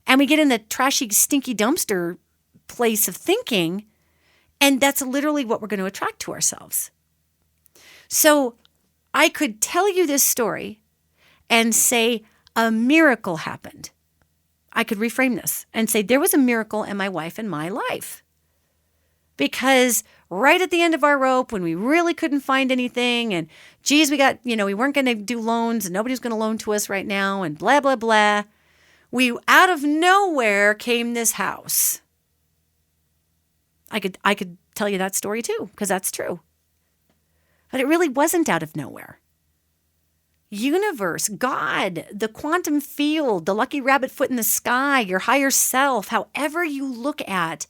And we get in the trashy, stinky dumpster place of thinking, and that's literally what we're going to attract to ourselves. So I could tell you this story and say a miracle happened. I could reframe this and say there was a miracle in my wife and my life. Because right at the end of our rope, when we really couldn't find anything, and geez, we weren't going to do loans and nobody's going to loan to us right now, and blah, blah, blah, out of nowhere came this house. I could tell you that story too, because that's true. But it really wasn't out of nowhere. Universe, God, the quantum field, the lucky rabbit foot in the sky, your higher self, however you look at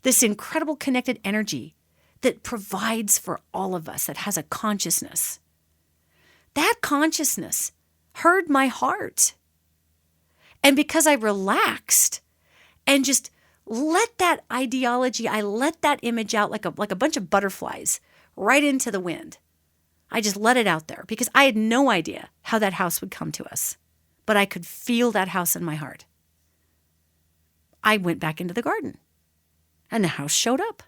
this incredible connected energy that provides for all of us, that has a consciousness. That consciousness heard my heart. And because I relaxed and just let that ideology, I let that image out like a bunch of butterflies right into the wind. I just let it out there because I had no idea how that house would come to us. But I could feel that house in my heart. I went back into the garden. And the house showed up.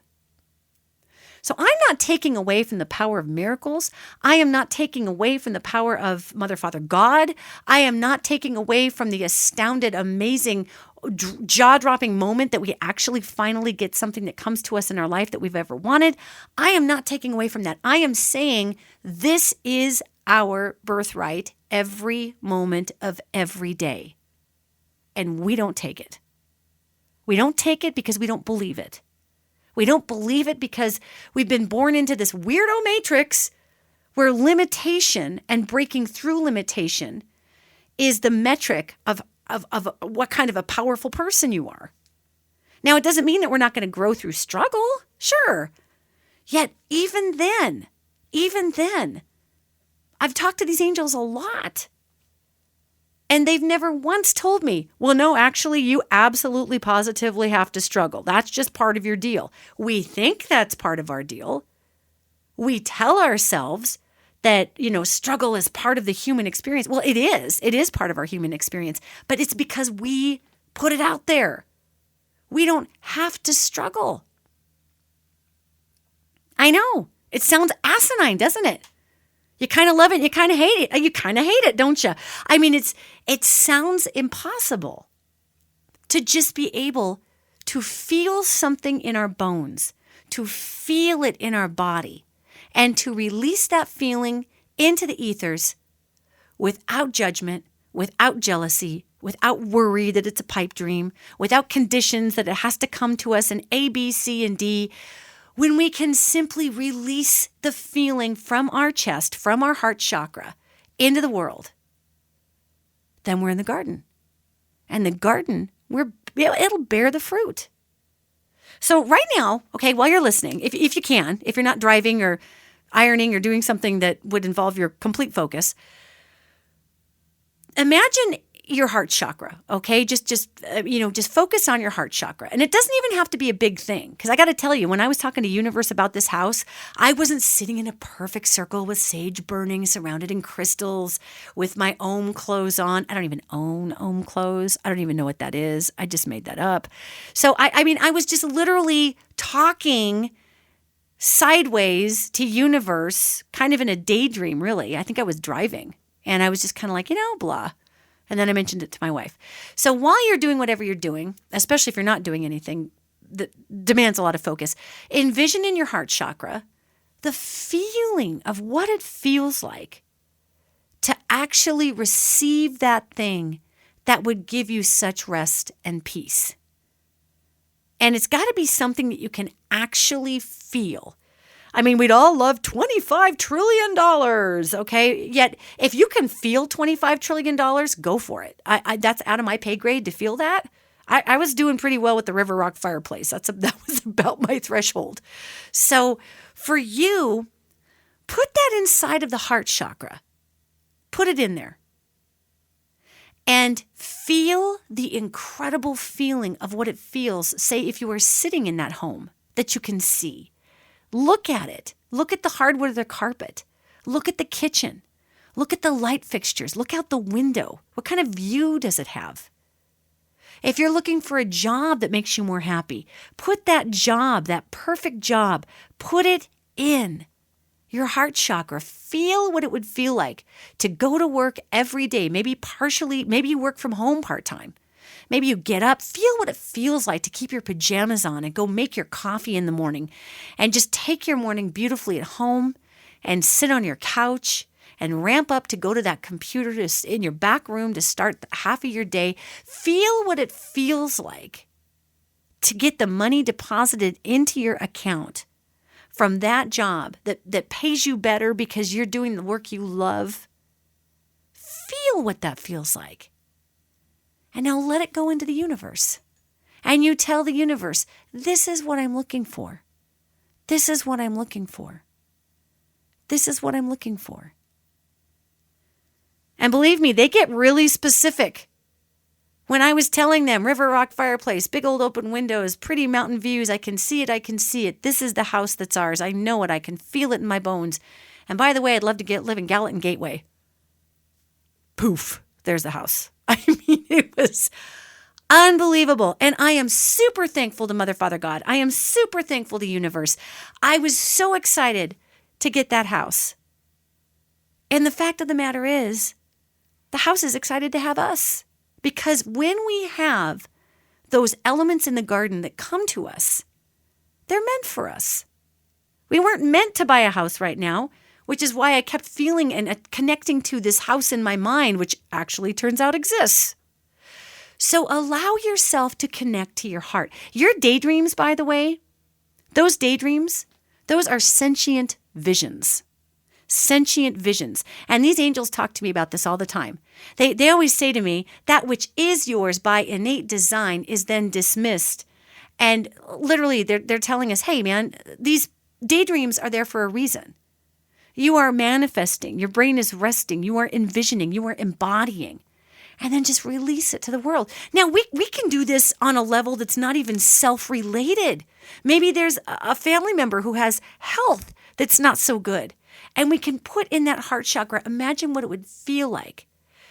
So I'm not taking away from the power of miracles. I am not taking away from the power of Mother, Father, God. I am not taking away from the astounded, amazing, jaw-dropping moment that we actually finally get something that comes to us in our life that we've ever wanted. I am not taking away from that. I am saying this is our birthright every moment of every day. And we don't take it. We don't take it because we don't believe it. We don't believe it because we've been born into this weirdo matrix where limitation and breaking through limitation is the metric of what kind of a powerful person you are. Now, it doesn't mean that we're not going to grow through struggle. Sure. Yet, even then, I've talked to these angels a lot. And they've never once told me, well, no, actually, you absolutely positively have to struggle. That's just part of your deal. We think that's part of our deal. We tell ourselves that, struggle is part of the human experience. Well, it is. It is part of our human experience. But it's because we put it out there. We don't have to struggle. I know. It sounds asinine, doesn't it? You kind of love it. You kind of hate it. You kind of hate it, don't you? I mean, it sounds impossible to just be able to feel something in our bones, to feel it in our body, and to release that feeling into the ethers without judgment, without jealousy, without worry that it's a pipe dream, without conditions that it has to come to us in A, B, C, and D. When we can simply release the feeling from our chest, from our heart chakra, into the world, then we're in the garden. And the garden, it'll bear the fruit. So right now, okay, while you're listening, if you can, if you're not driving or ironing or doing something that would involve your complete focus, imagine your heart chakra, okay? Just focus on your heart chakra. And it doesn't even have to be a big thing. Because I got to tell you, when I was talking to Universe about this house, I wasn't sitting in a perfect circle with sage burning, surrounded in crystals, with my Om clothes on. I don't even own Om clothes. I don't even know what that is. I just made that up. So, I was just literally talking sideways to Universe, kind of in a daydream, really. I think I was driving. And I was just kind of like, blah. And then I mentioned it to my wife. So while you're doing whatever you're doing, especially if you're not doing anything that demands a lot of focus, envision in your heart chakra the feeling of what it feels like to actually receive that thing that would give you such rest and peace. And it's got to be something that you can actually feel. I mean, we'd all love $25 trillion, okay? Yet, if you can feel $25 trillion, go for it. That's out of my pay grade to feel that. I was doing pretty well with the River Rock fireplace. That was about my threshold. So for you, put that inside of the heart chakra. Put it in there. And feel the incredible feeling of what it feels, say, if you were sitting in that home that you can see. Look at it. Look at the hardwood of the carpet. Look at the kitchen. Look at the light fixtures. Look out the window. What kind of view does it have? If you're looking for a job that makes you more happy, put that job, that perfect job, put it in your heart chakra. Feel what it would feel like to go to work every day, maybe you work from home part-time. Maybe you get up, feel what it feels like to keep your pajamas on and go make your coffee in the morning and just take your morning beautifully at home and sit on your couch and ramp up to go to that computer in your back room to start half of your day. Feel what it feels like to get the money deposited into your account from that job that pays you better because you're doing the work you love. Feel what that feels like. And now let it go into the universe. And you tell the universe, this is what I'm looking for. This is what I'm looking for. This is what I'm looking for. And believe me, they get really specific. When I was telling them, River Rock fireplace, big old open windows, pretty mountain views, I can see it. This is the house that's ours. I know it. I can feel it in my bones. And by the way, I'd love to live in Gallatin Gateway. Poof, there's the house. I mean, it was unbelievable. And I am super thankful to Mother, Father, God. I am super thankful to Universe. I was so excited to get that house. And the fact of the matter is, the house is excited to have us. Because when we have those elements in the garden that come to us, they're meant for us. We weren't meant to buy a house right now, which is why I kept feeling and connecting to this house in my mind, which actually turns out exists. So allow yourself to connect to your heart. Your daydreams, by the way, those daydreams, those are sentient visions. Sentient visions. And these angels talk to me about this all the time. They always say to me, that which is yours by innate design is then dismissed And literally, they're telling us, hey, man, these daydreams are there for a reason. You are manifesting. Your brain is resting. You are envisioning. You are embodying. And then just release it to the world. Now, we can do this on a level that's not even self-related. Maybe there's a family member who has health that's not so good. And we can put in that heart chakra, imagine what it would feel like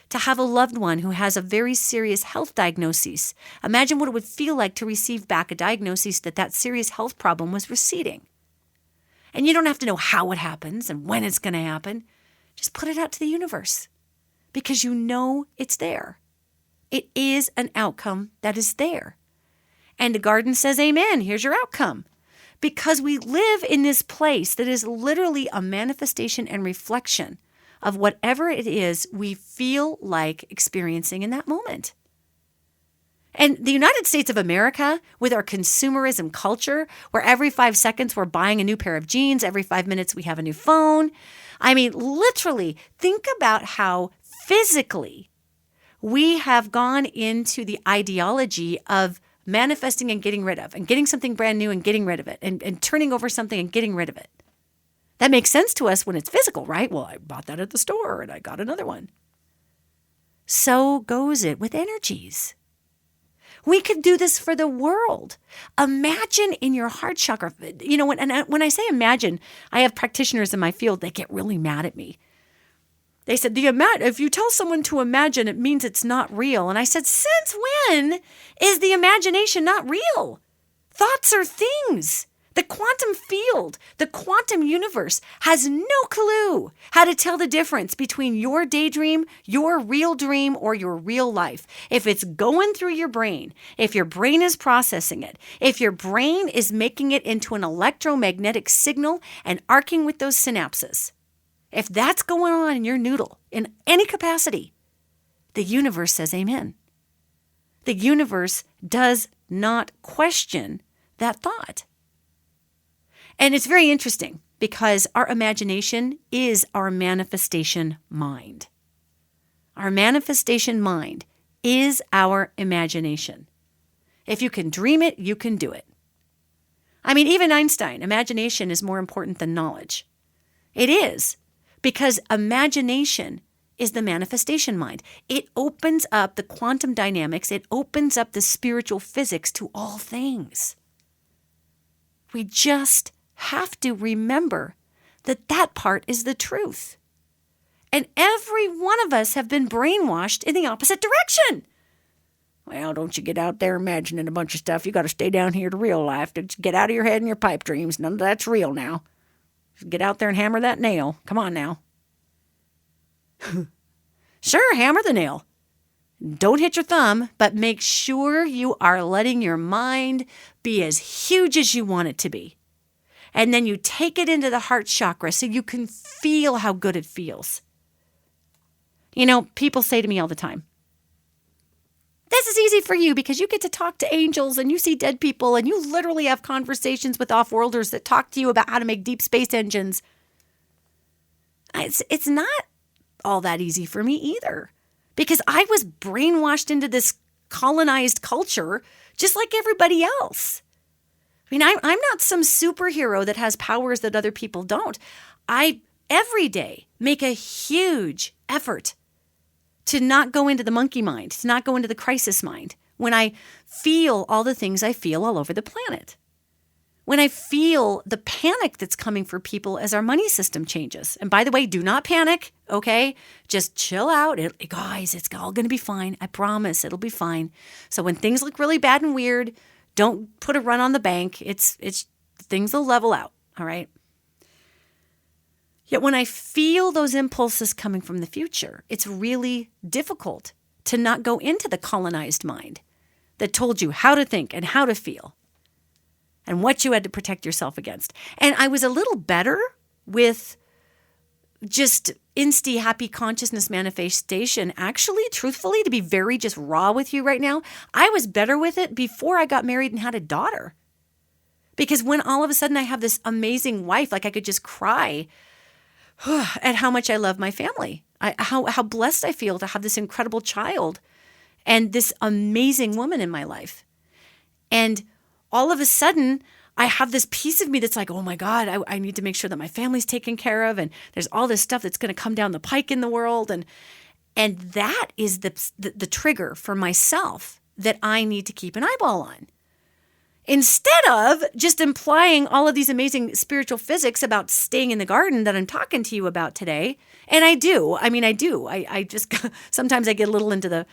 to have a loved one who has a very serious health diagnosis. Imagine what it would feel like to receive back a diagnosis that serious health problem was receding. And you don't have to know how it happens and when it's going to happen. Just put it out to the universe because you know it's there. It is an outcome that is there. And the garden says, amen, here's your outcome. Because we live in this place that is literally a manifestation and reflection of whatever it is we feel like experiencing in that moment. And the United States of America, with our consumerism culture, where every 5 seconds we're buying a new pair of jeans, every 5 minutes we have a new phone. I mean, literally, think about how physically we have gone into the ideology of manifesting and getting rid of, and getting something brand new and getting rid of it, and turning over something and getting rid of it. That makes sense to us when it's physical, right? Well, I bought that at the store and I got another one. So goes it with energies. We could do this for the world. Imagine in your heart chakra. You know, when I say imagine, I have practitioners in my field that get really mad at me. They said, if you tell someone to imagine, it means it's not real. And I said, since when is the imagination not real? Thoughts are things. The quantum field, the quantum universe has no clue how to tell the difference between your daydream, your real dream, or your real life. If it's going through your brain, if your brain is processing it, if your brain is making it into an electromagnetic signal and arcing with those synapses, if that's going on in your noodle in any capacity, the universe says amen. The universe does not question that thought. And it's very interesting because our imagination is our manifestation mind. Our manifestation mind is our imagination. If you can dream it, you can do it. I mean, even Einstein, imagination is more important than knowledge. It is, because imagination is the manifestation mind. It opens up the quantum dynamics. It opens up the spiritual physics to all things. We just have to remember that part is the truth. And every one of us have been brainwashed in the opposite direction. Well, don't you get out there imagining a bunch of stuff. You got to stay down here to real life. Just get out of your head and your pipe dreams. None of that's real now. Just get out there and hammer that nail. Come on now. Sure, hammer the nail. Don't hit your thumb, but make sure you are letting your mind be as huge as you want it to be. And then you take it into the heart chakra so you can feel how good it feels. You know, people say to me all the time, this is easy for you because you get to talk to angels and you see dead people and you literally have conversations with off-worlders that talk to you about how to make deep space engines. It's not all that easy for me either because I was brainwashed into this colonized culture just like everybody else. I mean, I'm not some superhero that has powers that other people don't. I, every day, make a huge effort to not go into the monkey mind, to not go into the crisis mind, when I feel all the things I feel all over the planet. When I feel the panic that's coming for people as our money system changes. And by the way, do not panic, okay? Just chill out. Guys, it's all going to be fine. I promise it'll be fine. So when things look really bad and weird, don't put a run on the bank. It's things will level out, all right? Yet when I feel those impulses coming from the future, it's really difficult to not go into the colonized mind that told you how to think and how to feel and what you had to protect yourself against. And I was a little better with just happy consciousness manifestation. Actually, truthfully, to be very just raw with you right now, I was better with it before I got married and had a daughter. Because when all of a sudden I have this amazing wife, like I could just cry at how much I love my family, how blessed I feel to have this incredible child and this amazing woman in my life. And all of a sudden, I have this piece of me that's like, oh my God, I need to make sure that my family's taken care of. And there's all this stuff that's going to come down the pike in the world. And that is the trigger for myself that I need to keep an eyeball on. Instead of just implying all of these amazing spiritual physics about staying in the garden that I'm talking to you about today. And I do. I just, sometimes I get a little into the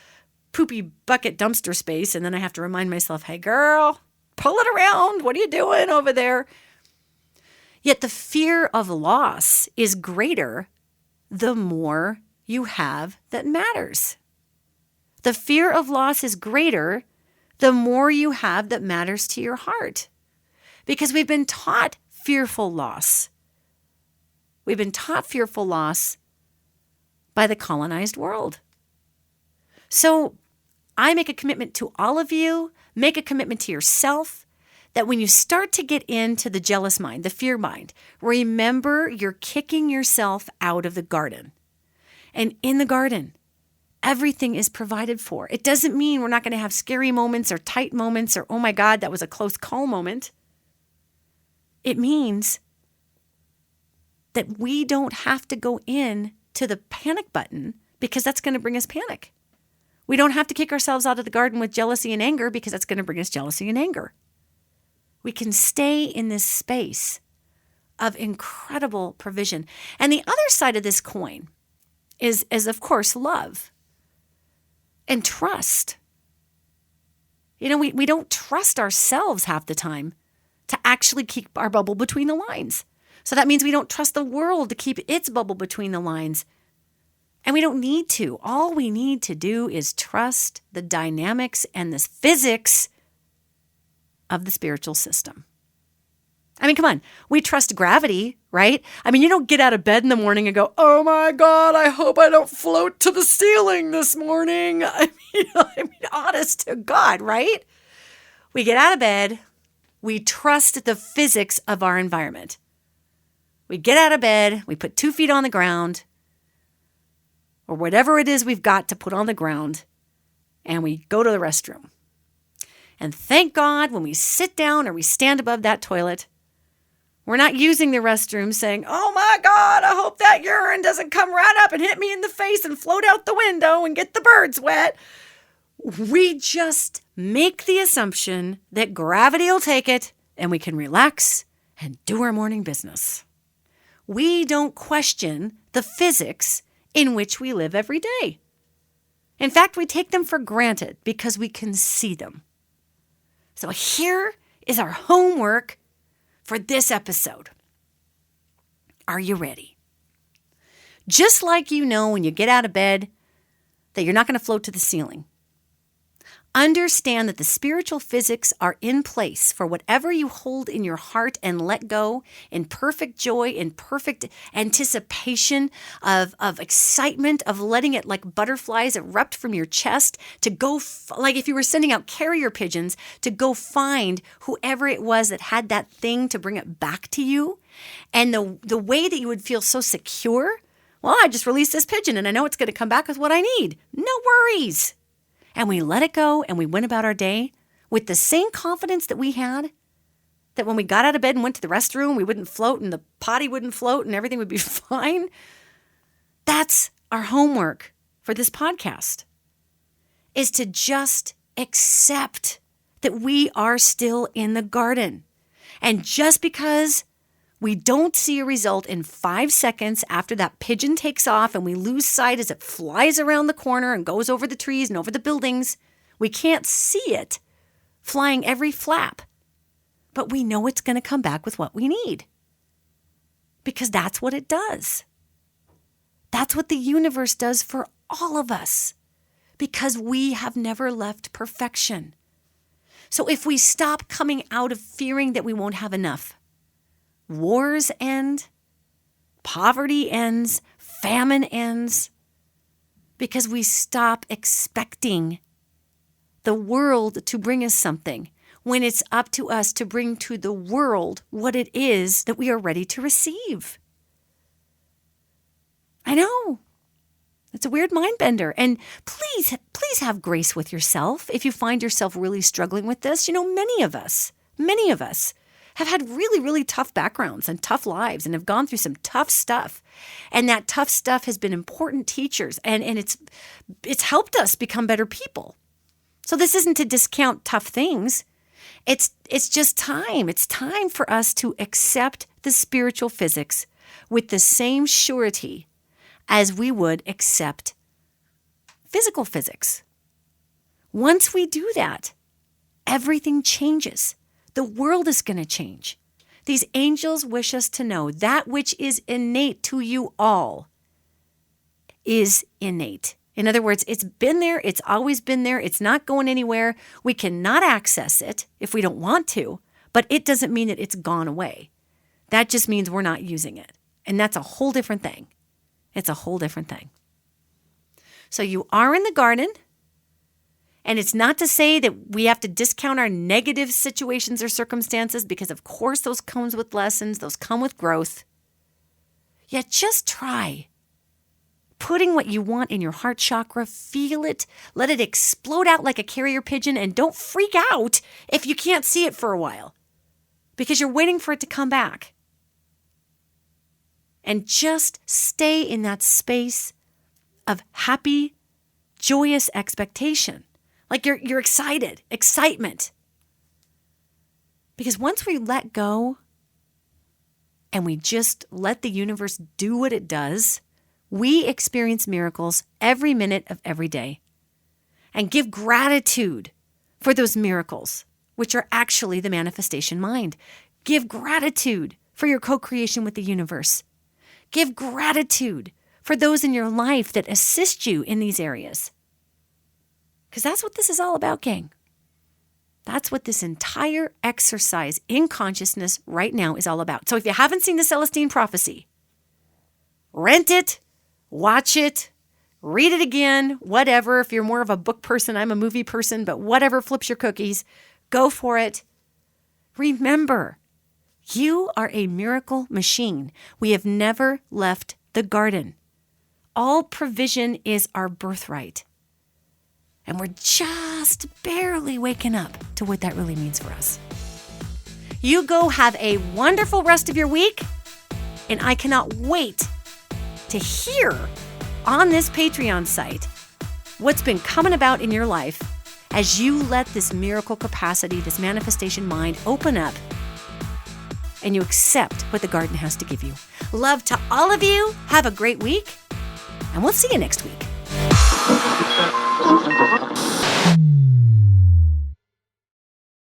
poopy bucket dumpster space, and then I have to remind myself, hey girl, pull it around. What are you doing over there? Yet the fear of loss is greater the more you have that matters. The fear of loss is greater the more you have that matters to your heart. Because we've been taught fearful loss. We've been taught fearful loss by the colonized world. So I make a commitment to all of you, make a commitment to yourself, that when you start to get into the jealous mind, the fear mind, remember you're kicking yourself out of the garden. And in the garden, everything is provided for. It doesn't mean we're not going to have scary moments or tight moments or, oh my God, that was a close call moment. It means that we don't have to go in to the panic button because that's going to bring us panic. We don't have to kick ourselves out of the garden with jealousy and anger because that's going to bring us jealousy and anger. We can stay in this space of incredible provision. And the other side of this coin is of course, love and trust. We don't trust ourselves half the time to actually keep our bubble between the lines. So that means we don't trust the world to keep its bubble between the lines. And we don't need to. All we need to do is trust the dynamics and the physics of the spiritual system. I mean, come on. We trust gravity, right? I mean, you don't get out of bed in the morning and go, oh my God, I hope I don't float to the ceiling this morning. I mean, honest to God, right? We get out of bed. We trust the physics of our environment. We get out of bed. We put 2 feet on the ground or whatever it is we've got to put on the ground, and we go to the restroom. And thank God when we sit down or we stand above that toilet, we're not using the restroom saying, oh my God, I hope that urine doesn't come right up and hit me in the face and float out the window and get the birds wet. We just make the assumption that gravity will take it and we can relax and do our morning business. We don't question the physics in which we live every day. In fact, we take them for granted because we can see them. So here is our homework for this episode. Are you ready? Just like you know when you get out of bed that you're not going to float to the ceiling. Understand that the spiritual physics are in place for whatever you hold in your heart and let go in perfect joy, in perfect anticipation of excitement, of letting it like butterflies erupt from your chest to go, like if you were sending out carrier pigeons to go find whoever it was that had that thing to bring it back to you. And the way that you would feel so secure, well, I just released this pigeon and I know it's going to come back with what I need. No worries. And we let it go and we went about our day with the same confidence that we had, that when we got out of bed and went to the restroom, we wouldn't float and the potty wouldn't float and everything would be fine. That's our homework for this podcast, is to just accept that we are still in the garden. And just because we don't see a result in 5 seconds after that pigeon takes off and we lose sight as it flies around the corner and goes over the trees and over the buildings, we can't see it flying every flap. But we know it's going to come back with what we need. Because that's what it does. That's what the universe does for all of us. Because we have never left perfection. So if we stop coming out of fearing that we won't have enough, wars end, poverty ends, famine ends, because we stop expecting the world to bring us something when it's up to us to bring to the world what it is that we are ready to receive. I know. It's a weird mind bender. And please have grace with yourself if you find yourself really struggling with this. Many of us many of us have had really, really tough backgrounds and tough lives and have gone through some tough stuff. And that tough stuff has been important teachers, and it's helped us become better people. So this isn't to discount tough things. It's just time. It's time for us to accept the spiritual physics with the same surety as we would accept physical physics. Once we do that, everything changes. The world is going to change. These angels wish us to know that which is innate to you all is innate. In other words, it's been there. It's always been there. It's not going anywhere. We cannot access it if we don't want to, but it doesn't mean that it's gone away. That just means we're not using it. And that's a whole different thing. It's a whole different thing. So you are in the garden. And it's not to say that we have to discount our negative situations or circumstances, because of course those come with lessons, those come with growth. Yet just try putting what you want in your heart chakra, feel it, let it explode out like a carrier pigeon, and don't freak out if you can't see it for a while, because you're waiting for it to come back. And just stay in that space of happy, joyous expectation. Like you're excited, excitement. Because once we let go and we just let the universe do what it does, we experience miracles every minute of every day. And give gratitude for those miracles, which are actually the manifestation mind. Give gratitude for your co-creation with the universe. Give gratitude for those in your life that assist you in these areas. Because that's what this is all about, gang. That's what this entire exercise in consciousness right now is all about. So if you haven't seen the Celestine Prophecy, rent it, watch it, read it again, whatever. If you're more of a book person, I'm a movie person, but whatever flips your cookies, go for it. Remember, you are a miracle machine. We have never left the garden. All provision is our birthright. And we're just barely waking up to what that really means for us. You go have a wonderful rest of your week. And I cannot wait to hear on this Patreon site what's been coming about in your life as you let this miracle capacity, this manifestation mind open up and you accept what the garden has to give you. Love to all of you. Have a great week. And we'll see you next week.